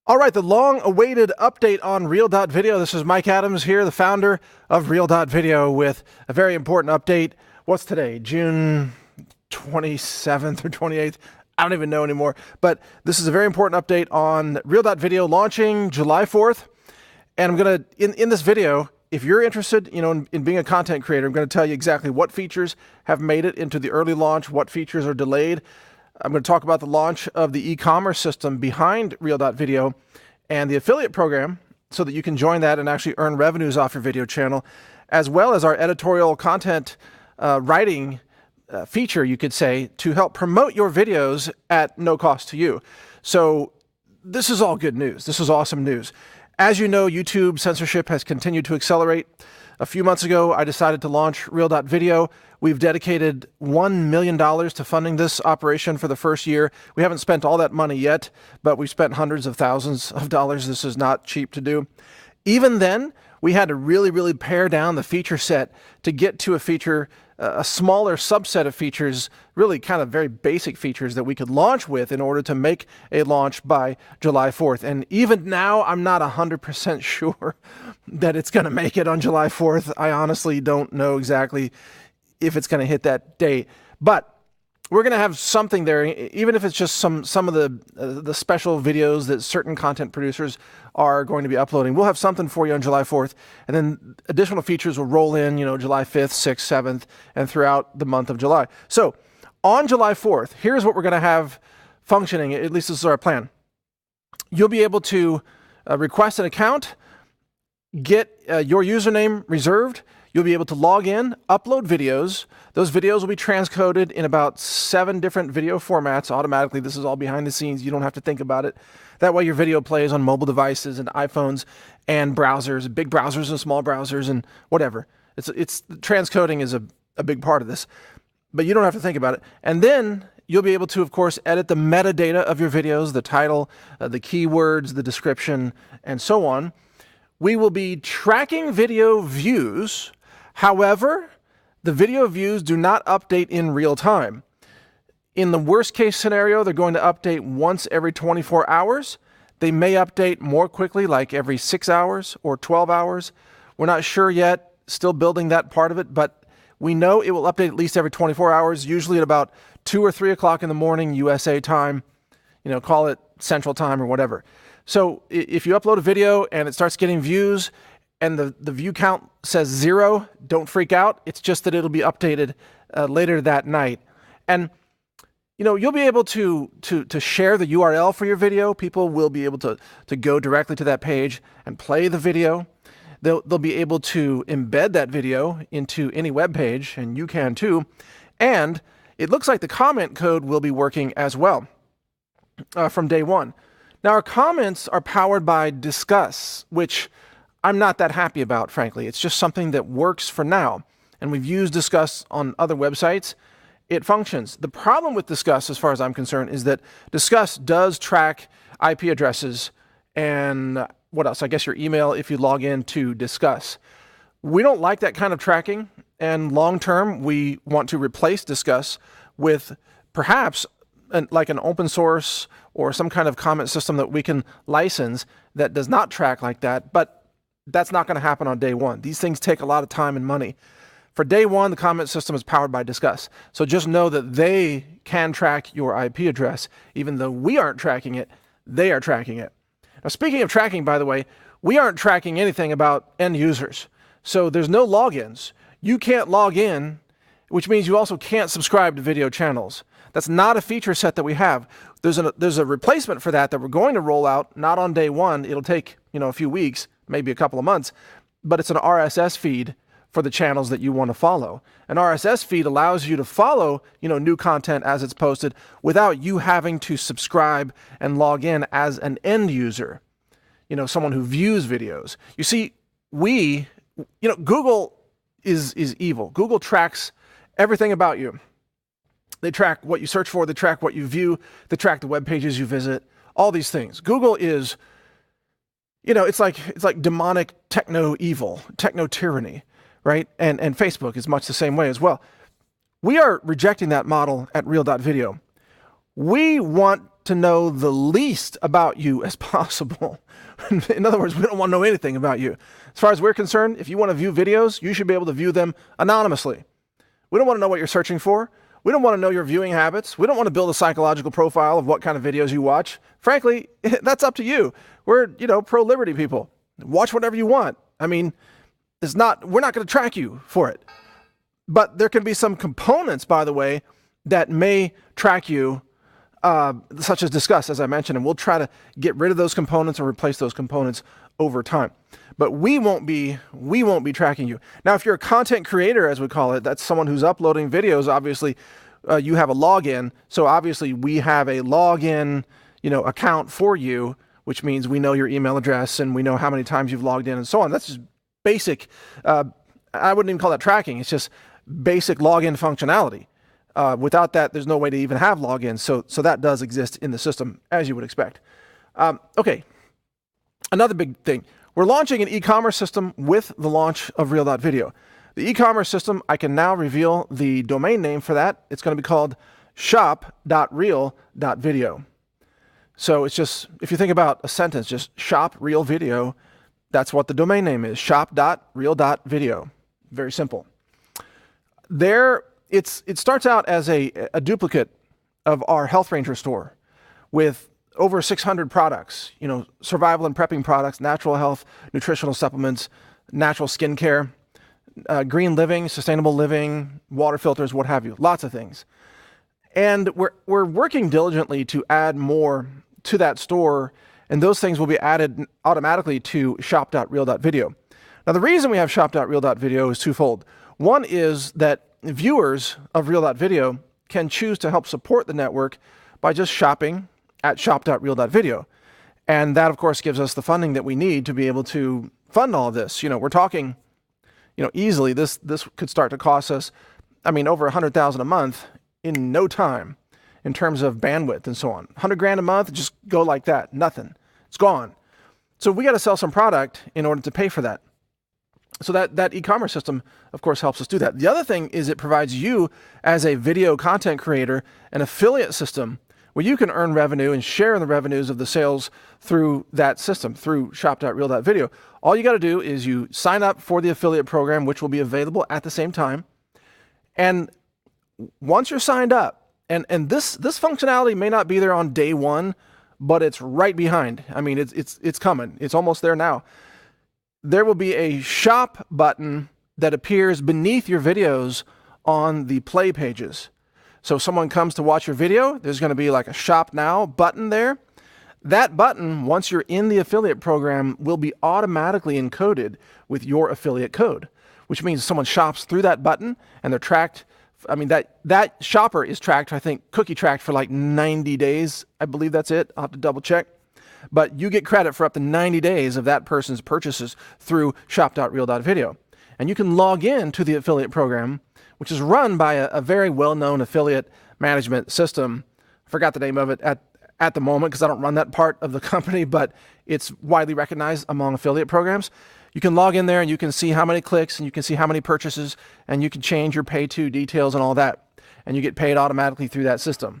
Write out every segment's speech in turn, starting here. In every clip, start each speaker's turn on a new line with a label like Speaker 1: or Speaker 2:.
Speaker 1: All right, the long-awaited update on Real.video. This is Mike Adams here, the founder of Real.video, with a very important update. What's today? June 27th or 28th? I don't even know anymore. But this is a very important update on Real.video launching July 4th. And I'm going to, in this video, if you're interested, in being a content creator, I'm going to tell you exactly what features have made it into the early launch, what features are delayed. I'm going to talk about the launch of the e-commerce system behind Real.video and the affiliate program so that you can join that and actually earn revenues off your video channel, as well as our editorial content writing feature, you could say, to help promote your videos at no cost to you. So this is all good news. This is awesome news. As you know, YouTube censorship has continued to accelerate. A few months ago, I decided to launch Real.video. We've dedicated $1 million to funding this operation for the first year. We haven't spent all that money yet, but we've spent hundreds of thousands of dollars. This is not cheap to do. Even then, we had to really pare down the feature set to get to a smaller subset of features, really kind of very basic features that we could launch with in order to make a launch by July 4th. And even now, I'm not 100% sure that it's going to make it on July 4th. I honestly don't know exactly if it's going to hit that date. But we're going to have something there, even if it's just some of the special videos that certain content producers are going to be uploading. We'll have something for you on July 4th, and then additional features will roll in, July 5th, 6th, 7th, and throughout the month of July. So on July 4th, here's what we're going to have functioning, at least this is our plan. You'll be able to request an account, get your username reserved. You'll be able to log in, upload videos. Those videos will be transcoded in about 7 different video formats automatically. This is all behind the scenes. You don't have to think about it. That way your video plays on mobile devices and iPhones and browsers, big browsers and small browsers and whatever. It's transcoding is a big part of this, but you don't have to think about it. And then you'll be able to, of course, edit the metadata of your videos, the title, the keywords, the description, and so on. We will be tracking video views. However, the video views do not update in real time. In the worst case scenario, they're going to update once every 24 hours. They may update more quickly, like every 6 hours or 12 hours. We're not sure yet, still building that part of it, but we know it will update at least every 24 hours, usually at about 2 or 3 o'clock in the morning, USA time, call it Central Time or whatever. So if you upload a video and it starts getting views, and the view count says 0, don't freak out. It's just that it'll be updated later that night. And you'll be able to share the URL for your video. People will be able to go directly to that page and play the video. They'll be able to embed that video into any web page, and you can too. And it looks like the comment code will be working as well from day one. Now, our comments are powered by Disqus, which I'm not that happy about, frankly. It's just something that works for now. And we've used Disqus on other websites. It functions. The problem with Disqus, as far as I'm concerned, is that Disqus does track IP addresses and what else? I guess your email if you log in to Disqus. We don't like that kind of tracking. And long term, we want to replace Disqus with perhaps like an open source or some kind of comment system that we can license that does not track like that. But that's not going to happen on day one. These things take a lot of time and money. For day one, the comment system is powered by Disqus. So just know that they can track your IP address. Even though we aren't tracking it, they are tracking it. Now, speaking of tracking, by the way, we aren't tracking anything about end users. So there's no logins. You can't log in, which means you also can't subscribe to video channels. That's not a feature set that we have. There's a replacement for that we're going to roll out, not on day one. It'll take, a few weeks, maybe a couple of months, but it's an RSS feed for the channels that you want to follow. An RSS feed allows you to follow, new content as it's posted without you having to subscribe and log in as an end user, someone who views videos. You see, Google is evil. Google tracks everything about you. They track what you search for, they track what you view, they track the web pages you visit, all these things. Google is, it's like demonic techno evil, techno tyranny, right? And Facebook is much the same way as well. We are rejecting that model at Real.video. We want to know the least about you as possible. In other words, we don't want to know anything about you. As far as we're concerned, if you want to view videos, you should be able to view them anonymously. We don't want to know what you're searching for. We don't want to know your viewing habits. We don't want to build a psychological profile of what kind of videos you watch. Frankly, that's up to you. We're, pro-liberty people. Watch whatever you want. I mean, we're not going to track you for it. But there can be some components, by the way, that may track you, such as discussed, as I mentioned, and we'll try to get rid of those components or replace those components over time. But we won't be tracking you. Now, if you're a content creator, as we call it, that's someone who's uploading videos, obviously, you have a login. So obviously we have a login, account for you, which means we know your email address and we know how many times you've logged in and so on. That's just basic. I wouldn't even call that tracking. It's just basic login functionality. Without that, there's no way to even have logins. So that does exist in the system, as you would expect. Okay. Another big thing. We're launching an e-commerce system with the launch of Real.video. The e-commerce system, I can now reveal the domain name for that. It's going to be called shop.real.video. So it's just, if you think about a sentence, just shop real video, that's what the domain name is, shop.real.video. Very simple. It starts out as a duplicate of our Health Ranger store with over 600 products, survival and prepping products, natural health, nutritional supplements, natural skincare, green living, sustainable living, water filters, what have you, lots of things. And we're working diligently to add more to that store, and those things will be added automatically to shop.real.video. Now, the reason we have shop.real.video is twofold. One is that viewers of Real.video can choose to help support the network by just shopping at shop.real.video. And that, of course, gives us the funding that we need to be able to fund all of this. We're talking, easily this could start to cost us, over $100,000 a month in no time in terms of bandwidth and so on. $100,000 a month, just go like that, nothing. It's gone. So we got to sell some product in order to pay for that. So that e-commerce system, of course, helps us do that. The other thing is it provides you, as a video content creator, an affiliate system where you can earn revenue and share in the revenues of the sales through that system, through shop.real.video. All you got to do is you sign up for the affiliate program, which will be available at the same time. And once you're signed up, and this functionality may not be there on day one, but it's right behind. It's coming. It's almost there now. There will be a shop button that appears beneath your videos on the play pages. So if someone comes to watch your video, there's going to be like a shop now button there. That button, once you're in the affiliate program, will be automatically encoded with your affiliate code, which means someone shops through that button and they're tracked. That shopper is tracked, I think, cookie tracked for like 90 days. I believe that's it. I'll have to double check. But you get credit for up to 90 days of that person's purchases through shop.real.video. And you can log in to the affiliate program, which is run by a very well-known affiliate management system. I forgot the name of it at the moment because I don't run that part of the company, but it's widely recognized among affiliate programs. You can log in there and you can see how many clicks and you can see how many purchases, and you can change your pay to details and all that. And you get paid automatically through that system.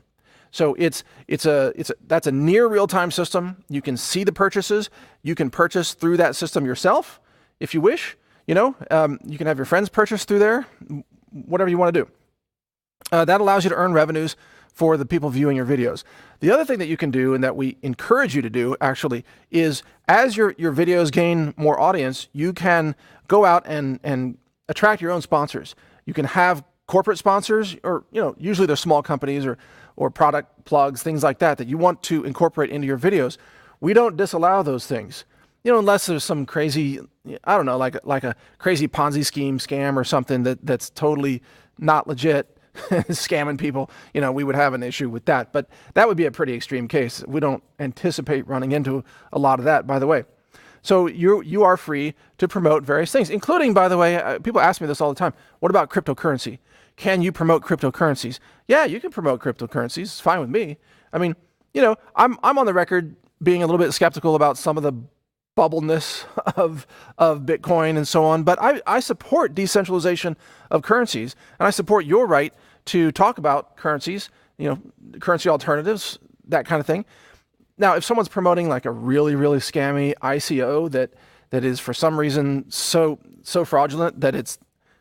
Speaker 1: So that's a near real-time system. You can see the purchases. You can purchase through that system yourself if you wish. You can have your friends purchase through there, whatever you want to do. That allows you to earn revenues for the people viewing your videos. The other thing that you can do, and that we encourage you to do actually, is as your videos gain more audience, you can go out and attract your own sponsors. You can have corporate sponsors, or usually they're small companies or product plugs, things like that you want to incorporate into your videos. We don't disallow those things, unless there's some crazy, I don't know, like a crazy Ponzi scheme scam or something that's totally not legit, scamming people. We would have an issue with that, but that would be a pretty extreme case. We don't anticipate running into a lot of that, by the way. So you are free to promote various things, including, by the way, people ask me this all the time. What about cryptocurrency? Can you promote cryptocurrencies? Yeah, you can promote cryptocurrencies. It's fine with me. I'm on the record being a little bit skeptical about some of the bubbleness of Bitcoin and so on, but I support decentralization of currencies, and I support your right to talk about currencies, currency alternatives, that kind of thing. Now, if someone's promoting like a really, really scammy ICO that is for some reason so fraudulent that it's,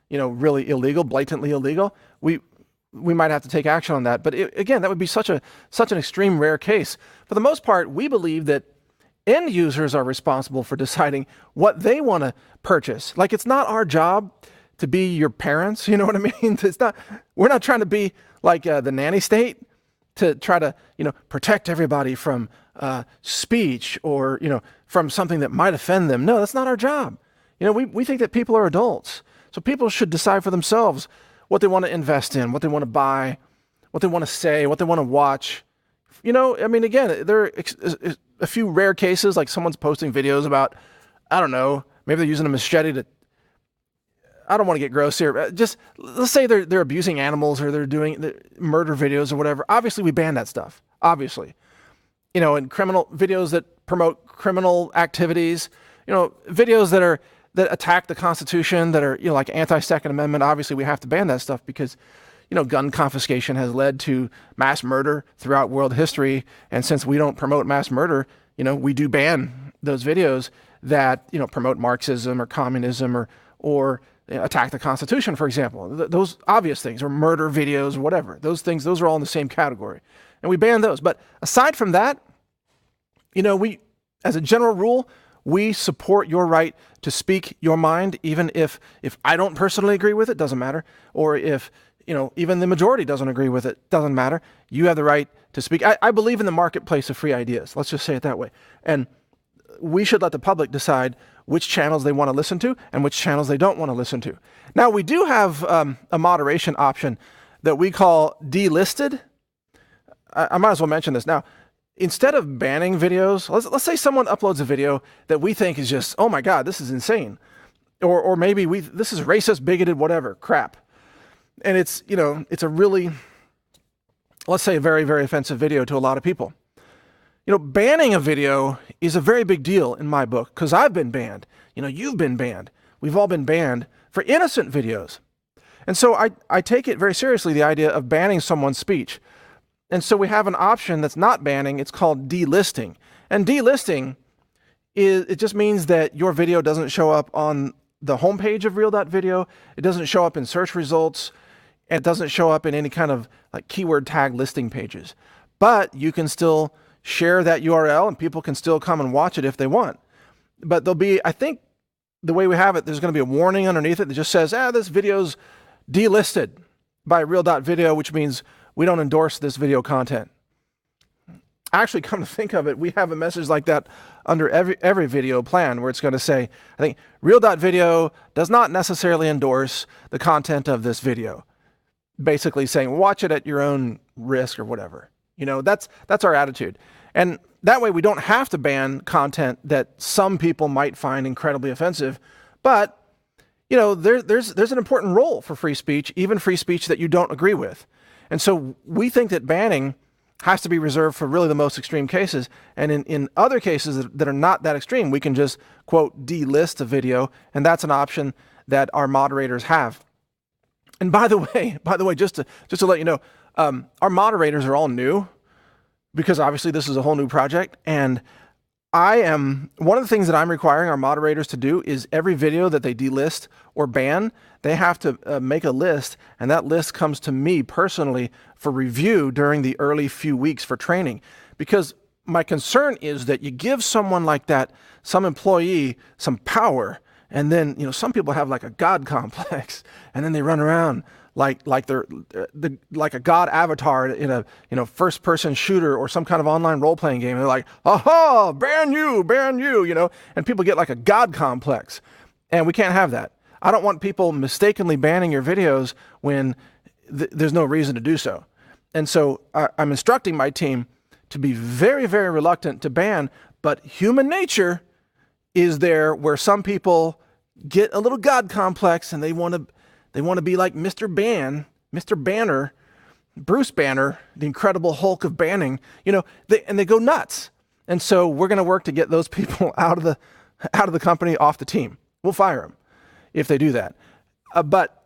Speaker 1: really illegal, blatantly illegal, we might have to take action on that. But again, that would be such an extreme rare case. For the most part, we believe that end users are responsible for deciding what they want to purchase. Like, it's not our job to be your parents. You know what I mean? We're not trying to be like the nanny state to try to, protect everybody from speech or, from something that might offend them. No, that's not our job. We think that people are adults. So people should decide for themselves what they want to invest in, what they want to buy, what they want to say, what they want to watch. Again, there are a few rare cases, like someone's posting videos about, I don't know, maybe they're using a machete to, I don't want to get gross here. Just let's say they're abusing animals or they're doing murder videos or whatever. Obviously, we ban that stuff. Obviously, and criminal videos that promote criminal activities, videos that attack the Constitution, that are like anti-Second Amendment. Obviously, we have to ban that stuff because gun confiscation has led to mass murder throughout world history. And since we don't promote mass murder, we do ban those videos that promote Marxism or communism or attack the Constitution, for example. Those obvious things, or murder videos, or whatever. Those are all in the same category. And we ban those. But aside from that, we, as a general rule, we support your right to speak your mind, even if I don't personally agree with it, doesn't matter. Or if, even the majority doesn't agree with it, doesn't matter. You have the right to speak. I believe in the marketplace of free ideas. Let's just say it that way. And we should let the public decide which channels they want to listen to and which channels they don't want to listen to. Now, we do have a moderation option that we call delisted. I might as well mention this now. Instead of banning videos, let's say someone uploads a video that we think is just, oh my God, this is insane. Or maybe this is racist, bigoted, whatever, crap. And it's a really, let's say, a very, very offensive video to a lot of people. Banning a video is a very big deal in my book because I've been banned. You've been banned. We've all been banned for innocent videos. And so I take it very seriously, the idea of banning someone's speech. And so we have an option that's not banning. It's called delisting. And delisting it just means that your video doesn't show up on the homepage of Real.video. It doesn't show up in search results. And it doesn't show up in any kind of like keyword tag listing pages. But you can still share that URL and people can still come and watch it if they want. But there'll be, I think the way we have it, there's going to be a warning underneath it that just says, this video's delisted by Real.video, which means we don't endorse this video content. Actually, come to think of it, we have a message like that under every video plan where it's going to say, I think, Real.video does not necessarily endorse the content of this video. Basically saying, watch it at your own risk or whatever. That's our attitude. And that way we don't have to ban content that some people might find incredibly offensive. But, there's an important role for free speech, even free speech that you don't agree with. And so we think that banning has to be reserved for really the most extreme cases. And in other cases that are not that extreme, we can just, quote, delist a video. And that's an option that our moderators have. And by the way, just to let you know, our moderators are all new because obviously this is a whole new project. And one of the things that I'm requiring our moderators to do is every video that they delist or ban, they have to make a list, and that list comes to me personally for review during the early few weeks for training. Because my concern is that you give someone like that, some employee, some power, and then some people have like a God complex, and then they run around like they're like a God avatar in a first person shooter or some kind of online role playing game. And they're like, aha, ban you, and people get like a God complex, and we can't have that. I don't want people mistakenly banning your videos when there's no reason to do so. And so I'm instructing my team to be very, very reluctant to ban, but human nature is there where some people get a little God complex and they want to be like Mr. Banner, Bruce Banner, the Incredible Hulk of banning, and they go nuts. And so we're going to work to get those people out of the company, off the team. We'll fire them if they do that. But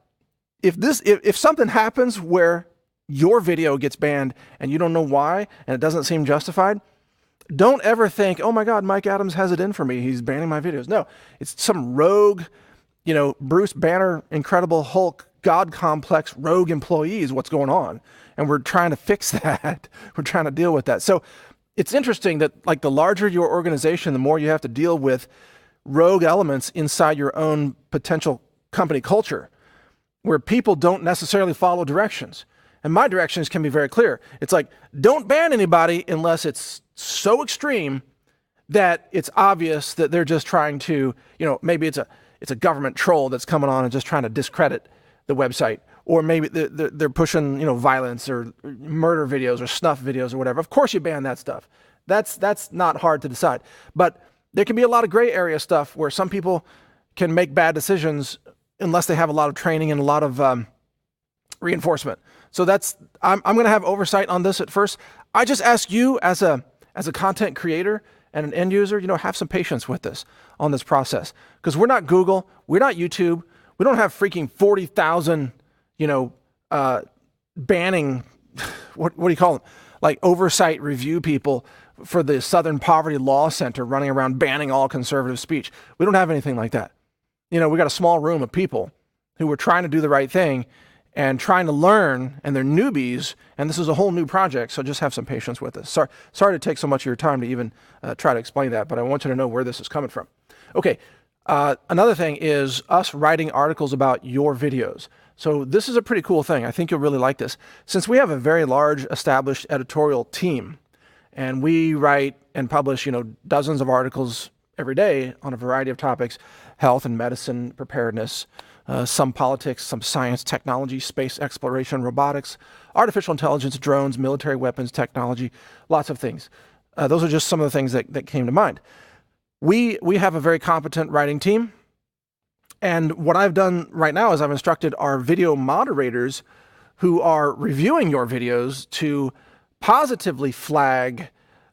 Speaker 1: if something happens where your video gets banned and you don't know why and it doesn't seem justified, don't ever think, oh my God, Mike Adams has it in for me. He's banning my videos. No, it's some rogue, Bruce Banner, Incredible Hulk, God complex rogue employee is what's going on. And we're trying to fix that. We're trying to deal with that. So it's interesting that like the larger your organization, the more you have to deal with rogue elements inside your own potential company culture where people don't necessarily follow directions. And my directions can be very clear. It's like, don't ban anybody unless it's so extreme that it's obvious that they're just trying to, maybe it's a government troll that's coming on and just trying to discredit the website. Or maybe they're pushing, violence or murder videos or snuff videos or whatever. Of course you ban that stuff. That's not hard to decide. But there can be a lot of gray area stuff where some people can make bad decisions unless they have a lot of training and a lot of reinforcement. So I'm going to have oversight on this at first. I just ask you as a content creator and an end user, have some patience with this on this process, because we're not Google, we're not YouTube, we don't have freaking 40,000, banning, what do you call them? Like oversight review people for the Southern Poverty Law Center running around banning all conservative speech. We don't have anything like that. We got a small room of people who were trying to do the right thing and trying to learn, and they're newbies, and this is a whole new project, so just have some patience with us. Sorry to take so much of your time to even try to explain that, but I want you to know where this is coming from. Okay, another thing is us writing articles about your videos. So this is a pretty cool thing. I think you'll really like this. Since we have a very large established editorial team, and we write and publish, dozens of articles every day on a variety of topics, health and medicine, preparedness, some politics, some science, technology, space exploration, robotics, artificial intelligence, drones, military weapons, technology, lots of things. Those are just some of the things that came to mind. We have a very competent writing team. And what I've done right now is I've instructed our video moderators who are reviewing your videos to positively flag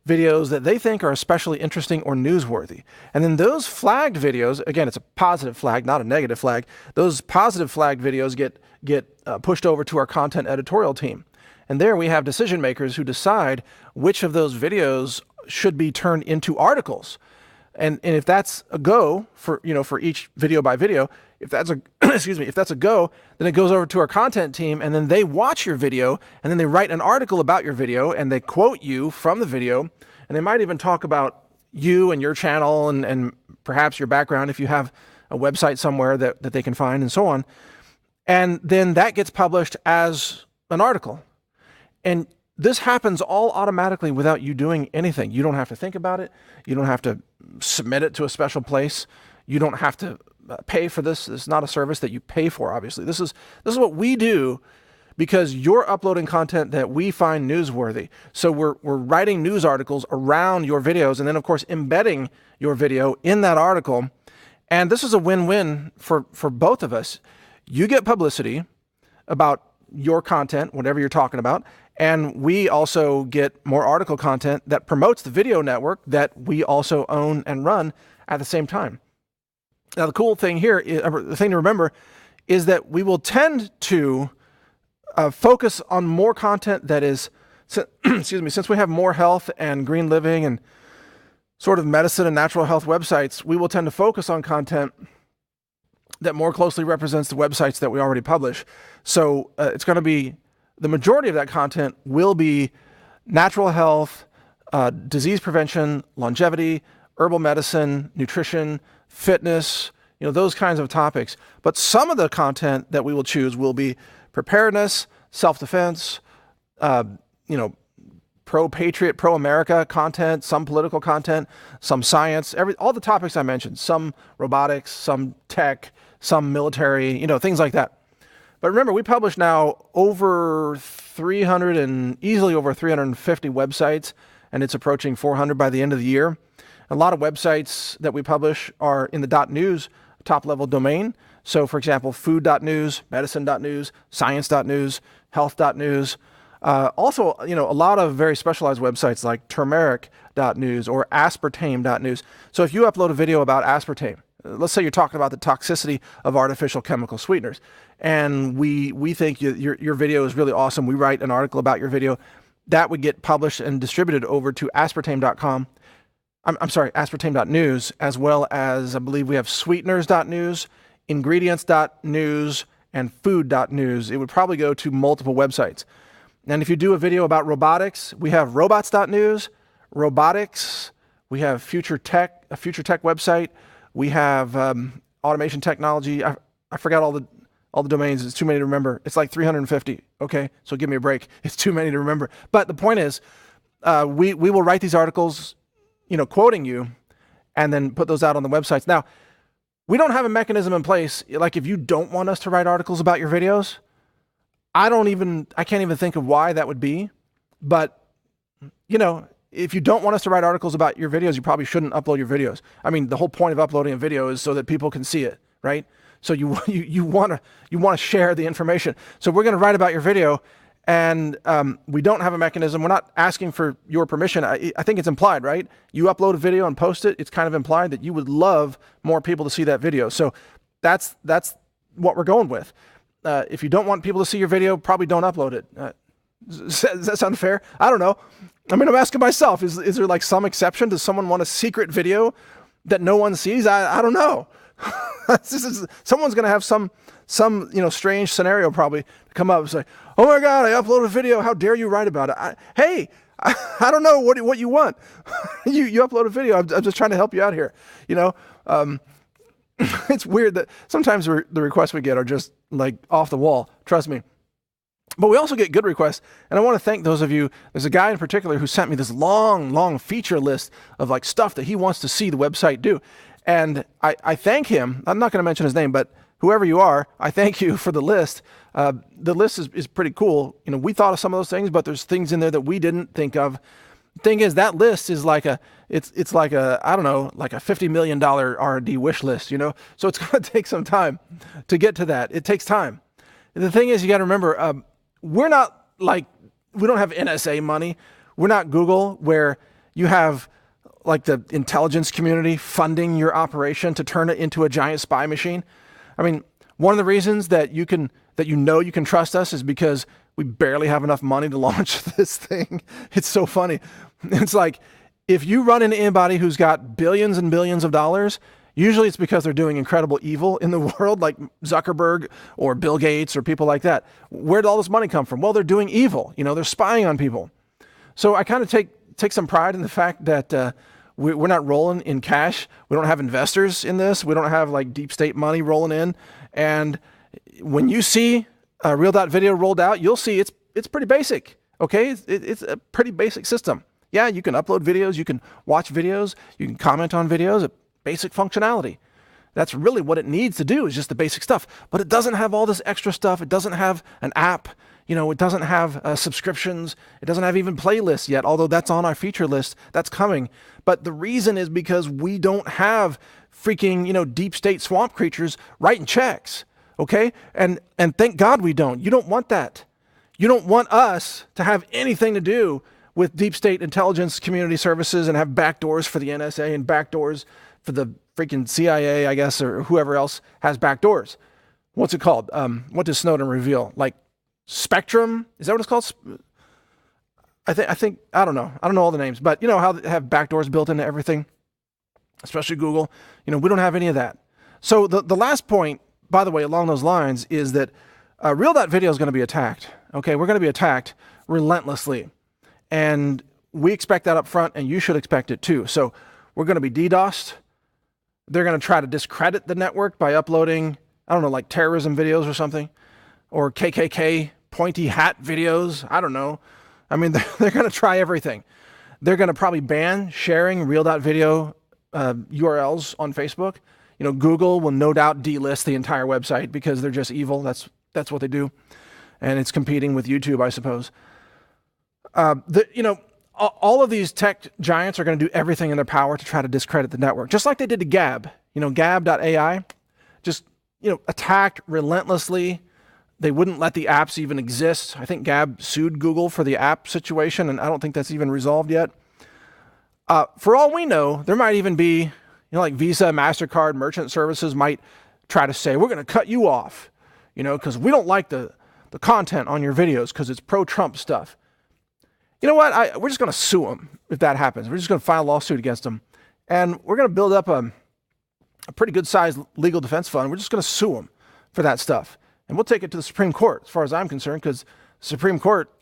Speaker 1: videos that they think are especially interesting or newsworthy. And then those flagged videos, again, it's a positive flag, not a negative flag. Those positive flagged videos get pushed over to our content editorial team. And there we have decision makers who decide which of those videos should be turned into articles. And if that's a go for each video by video, if that's a if that's a go, then it goes over to our content team, and then they watch your video, and then they write an article about your video, and they quote you from the video, and they might even talk about you and your channel and perhaps your background if you have a website somewhere that they can find and so on. And then that gets published as an article. And this happens all automatically without you doing anything. You don't have to think about it. You don't have to submit it to a special place. You don't have to pay for this. This is not a service that you pay for, obviously. This is what we do because you're uploading content that we find newsworthy. So we're writing news articles around your videos and then, of course, embedding your video in that article. And this is a win-win for both of us. You get publicity about your content, whatever you're talking about, and we also get more article content that promotes the video network that we also own and run at the same time. Now, the cool thing here, the thing to remember, is that we will tend to focus on more content that is, since we have more health and green living and sort of medicine and natural health websites, we will tend to focus on content that more closely represents the websites that we already publish. So it's going to be, the majority of that content will be natural health, disease prevention, longevity, herbal medicine, nutrition, fitness, those kinds of topics. But some of the content that we will choose will be preparedness, self-defense, pro-patriot, pro-America content, some political content, some science, all the topics I mentioned, some robotics, some tech, some military, things like that. But remember, we publish now over 300 and easily over 350 websites, and it's approaching 400 by the end of the year. A lot of websites that we publish are in the .news top-level domain. So, for example, food.news, medicine.news, science.news, health.news. Also, a lot of very specialized websites like turmeric.news or aspartame.news. So if you upload a video about aspartame, let's say you're talking about the toxicity of artificial chemical sweeteners, and we think your video is really awesome. We write an article about your video. That would get published and distributed over to aspartame.com. I'm sorry, aspartame.news, as well as I believe we have sweeteners.news, ingredients.news, and food.news. It would probably go to multiple websites. And if you do a video about robotics, we have robots.news, robotics, we have a future tech website, we have automation technology. I forgot all the domains. It's too many to remember. It's like 350. Okay, so give me a break. It's too many to remember. But the point is, we will write these articles, quoting you, and then put those out on the websites. Now, we don't have a mechanism in place. Like if you don't want us to write articles about your videos, I can't even think of why that would be. But, if you don't want us to write articles about your videos, you probably shouldn't upload your videos. I mean, the whole point of uploading a video is so that people can see it, right? So you want to share the information. So we're going to write about your video, and we don't have a mechanism. We're not asking for your permission. I think it's implied, right? You upload a video and post it. It's kind of implied that you would love more people to see that video. So that's what we're going with. If you don't want people to see your video, probably don't upload it. Does that sound fair? I don't know. I mean, I'm asking myself, is there like some exception? Does someone want a secret video that no one sees? I don't know. Someone's going to have some strange scenario probably come up and say, oh my God, I uploaded a video. How dare you write about it? I don't know what you want. you upload a video. I'm just trying to help you out here. It's weird that sometimes the requests we get are just like off the wall. Trust me. But we also get good requests, and I want to thank those of you. There's a guy in particular who sent me this long feature list of like stuff that he wants to see the website do. And I thank him. I'm not going to mention his name, but whoever you are, I thank you for the list. The list is pretty cool. We thought of some of those things, but there's things in there that we didn't think of. The thing is, that list is like it's like a, I don't know, like a $50 million R&D wish list, So it's going to take some time to get to that. It takes time. The thing is, you got to remember, we don't have NSA money. We're not Google, where you have like the intelligence community funding your operation to turn it into a giant spy machine. I mean, one of the reasons that you can trust us is because we barely have enough money to launch this thing. It's so funny. It's like, if you run into anybody who's got billions and billions of dollars, usually it's because they're doing incredible evil in the world, like Zuckerberg or Bill Gates or people like that. Where did all this money come from? Well, they're doing evil. They're spying on people. So I kind of take some pride in the fact that we're not rolling in cash. We don't have investors in this. We don't have like deep state money rolling in. And when you see Real.video rolled out, you'll see it's pretty basic. Okay, it's a pretty basic system. Yeah, you can upload videos, you can watch videos, you can comment on videos. Basic functionality. That's really what it needs to do, is just the basic stuff. But it doesn't have all this extra stuff. It doesn't have an app. It doesn't have subscriptions. It doesn't have even playlists yet, although that's on our feature list. That's coming. But the reason is because we don't have freaking, deep state swamp creatures writing checks. Okay? And thank God we don't. You don't want that. You don't want us to have anything to do with deep state intelligence community services and have backdoors for the NSA and backdoors for the freaking CIA, I guess, or whoever else has backdoors. What's it called? What does Snowden reveal? Like Spectrum? Is that what it's called? I think, I don't know. I don't know all the names, but how they have backdoors built into everything, especially Google. We don't have any of that. So the last point, by the way, along those lines is that Real.video is going to be attacked. Okay, we're going to be attacked relentlessly. And we expect that up front, and you should expect it too. So we're going to be DDoSed. They're going to try to discredit the network by uploading, I don't know, like terrorism videos or something, or KKK pointy hat videos. I don't know. I mean, they're going to try everything. They're going to probably ban sharing Real.video URLs on Facebook. Google will no doubt delist the entire website because they're just evil. That's what they do. And it's competing with YouTube, I suppose. All of these tech giants are going to do everything in their power to try to discredit the network, just like they did to Gab. Gab.ai, just, attacked relentlessly. They wouldn't let the apps even exist. I think Gab sued Google for the app situation, and I don't think that's even resolved yet. For all we know, there might even be, like Visa, MasterCard, merchant services might try to say, we're going to cut you off, because we don't like the content on your videos because it's pro-Trump stuff. You know what? We're just going to sue them if that happens. We're just going to file a lawsuit against them. And we're going to build up a pretty good-sized legal defense fund. We're just going to sue them for that stuff. And we'll take it to the Supreme Court, as far as I'm concerned, because the Supreme Court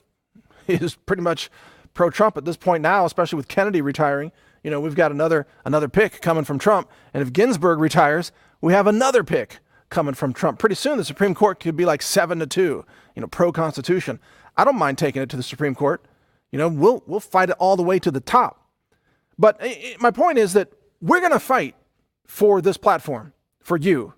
Speaker 1: is pretty much pro-Trump at this point now, especially with Kennedy retiring. We've got another pick coming from Trump. And if Ginsburg retires, we have another pick coming from Trump. Pretty soon, the Supreme Court could be like 7-2, pro-Constitution. I don't mind taking it to the Supreme Court. We'll fight it all the way to the top. But my point is that we're going to fight for this platform, for you,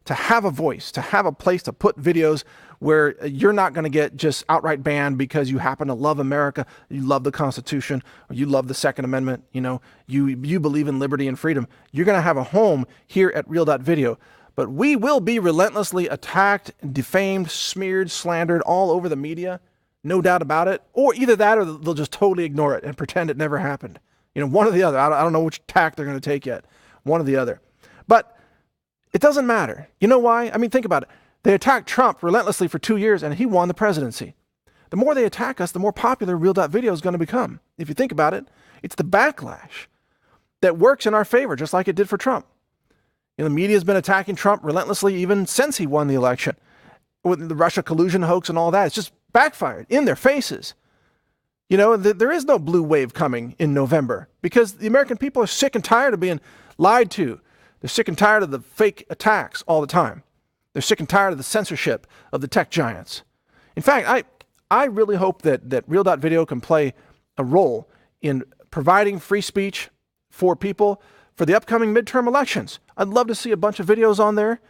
Speaker 1: to have a voice, to have a place to put videos where you're not going to get just outright banned because you happen to love America, you love the Constitution, or you love the Second Amendment, you believe in liberty and freedom. You're going to have a home here at Real.video. But we will be relentlessly attacked, defamed, smeared, slandered all over the media. No doubt about it. Or either that or they'll just totally ignore it and pretend it never happened. One or the other. I don't know which tack they're going to take yet. One or the other. But it doesn't matter. You know why? I mean, think about it. They attacked Trump relentlessly for 2 years and he won the presidency. The more they attack us, the more popular Real.video is going to become. If you think about it, it's the backlash that works in our favor, just like it did for Trump. The media's been attacking Trump relentlessly even since he won the election. With the Russia collusion hoax and all that. It's just backfired in their faces. There is no blue wave coming in November because the American people are sick and tired of being lied to. They're sick and tired of the fake attacks all the time. They're sick and tired of the censorship of the tech giants. In fact, I really hope that Real.video can play a role in providing free speech for people for the upcoming midterm elections. I'd love to see a bunch of videos on there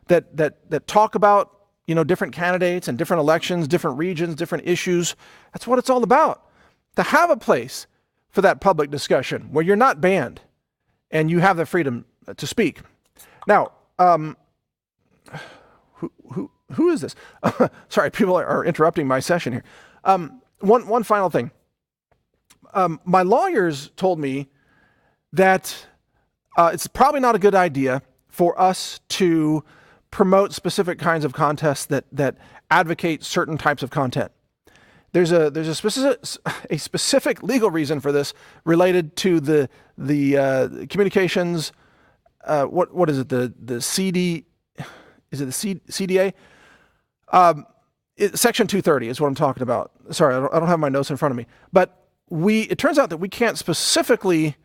Speaker 1: that talk about different candidates and different elections, different regions, different issues. That's what it's all about. To have a place for that public discussion where you're not banned and you have the freedom to speak. Now, who is this? Sorry, people are interrupting my session here. One final thing. My lawyers told me that it's probably not a good idea for us to promote specific kinds of contests that advocate certain types of content. There's a specific legal reason for this related to the communications. What is it? The CD? Is it the CDA? Section 230 is what I'm talking about. Sorry, I don't have my notes in front of me. But it turns out that we can't specifically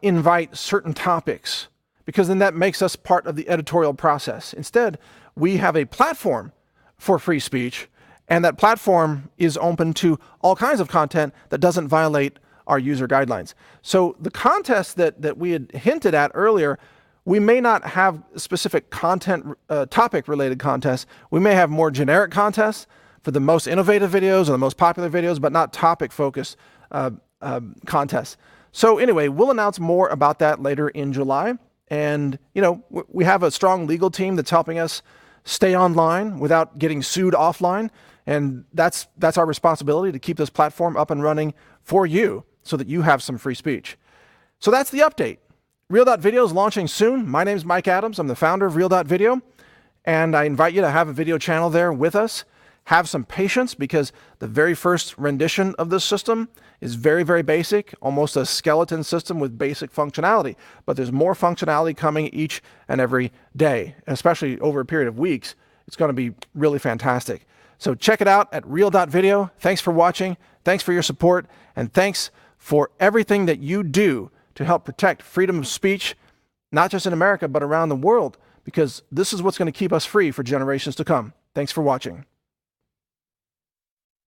Speaker 1: invite certain topics because then that makes us part of the editorial process. Instead, we have a platform for free speech, and that platform is open to all kinds of content that doesn't violate our user guidelines. So the contest that we had hinted at earlier, we may not have specific content, topic-related contests. We may have more generic contests for the most innovative videos or the most popular videos, but not topic-focused contests. So anyway, we'll announce more about that later in July. And, we have a strong legal team that's helping us stay online without getting sued offline. And that's our responsibility to keep this platform up and running for you so that you have some free speech. So that's the update. Real.video is launching soon. My name's Mike Adams. I'm the founder of Real.video. And I invite you to have a video channel there with us. Have some patience because the very first rendition of this system is very, very basic, almost a skeleton system with basic functionality. But there's more functionality coming each and every day, especially over a period of weeks. It's going to be really fantastic. So check it out at Real.video. Thanks for watching. Thanks for your support. And thanks for everything that you do to help protect freedom of speech, not just in America, but around the world, because this is what's going to keep us free for generations to come. Thanks for watching.